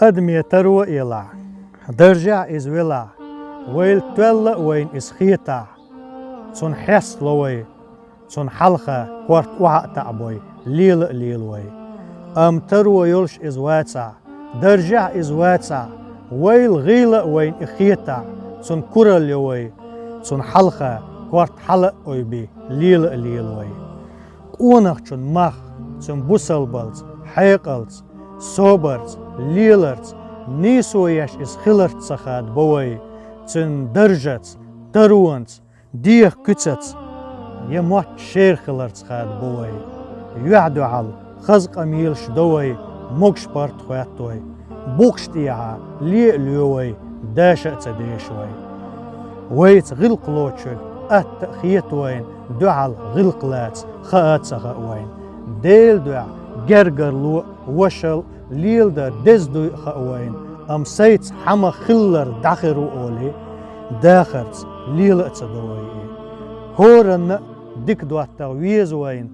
أدمي ترو إلا درجع إز ولا ويل تولا وين إز خيتا صن حس لوي صن حلقة كورت وعا تعبوي ليل وي ترو يلش إز واتسا درجع إز واتسا ويل غيلة وين إخيتا صن كورل يوي صن حلقة كورت حلق وي بي ليل وي قونخ صن مخ صن بوسلبلز حيقلز صوبرز ليلرز نيسويش إز خلرت سخاد بوي صن درجت ترونز ديخ كتت يموت شير خلرت سخاد بوي يعدو عال خزق أميلش دوي موكش بارت خواتوي بوكش تيعا ليوي داشا تديشوي ويت غلق لوتشل خيت وين دعال غلق لات خاات سخا وين ديل دع جرجر لو وشل ليل دا دزدو خاوين سيت حما خلر داخرو اولي داخرت ليل اتسدوي هورن ديك دوات ويز وين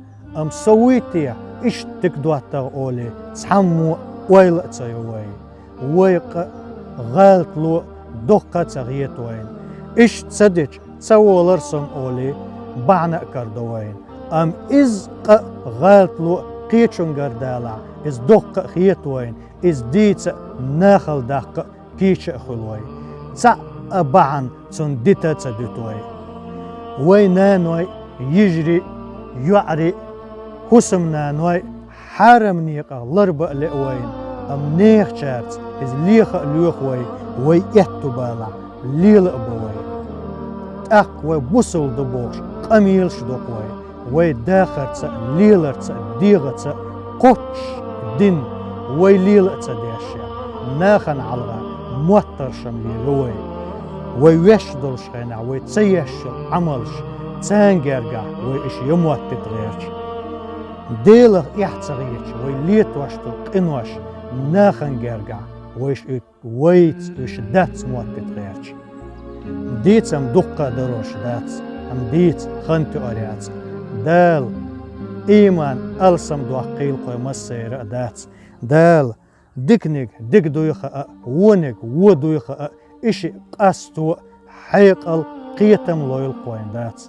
سويتي ايش ديك دوات اولي سحمو ويل اتسيوي ويق غالت لو دقة تغيت وين ايش تصدج تسوى لرسم اولي بعنا كردوين إز غالت لو قيتشون قردالا إز دق خيتوين إز ديت ناخل دق كيش خلوين تسع بعن تون ديتا تدوتوين وينانوي يجري يعري حسم نانوي حرم نيقا لربا لقوين نيخ شارت إز ليخ لوخوي ويأتو بالا ليل أبوي أقوى بوصل دبوش قميل شدوقوي وي داخرت ليلرت ديغت قوتش دين وي ليلت داشا ناخن علغا موتر شملي وي ويشدلش غينا وي تسيش عملش تانجرقا وي إش يموت تتغيرش ديلغ إحتغيرش وي ليت واشتو قنوش ناخن جرقا ويش ويت إش دات موت تتغيرش ديت دقة دروش دات ديت خنتو أريات دال إيمان ألسم دوقيل قوي مسير دات دال ديكنيك ديك دويخة ونك ودويخة إشي قاستو حيقل قيتم لويل قوين دات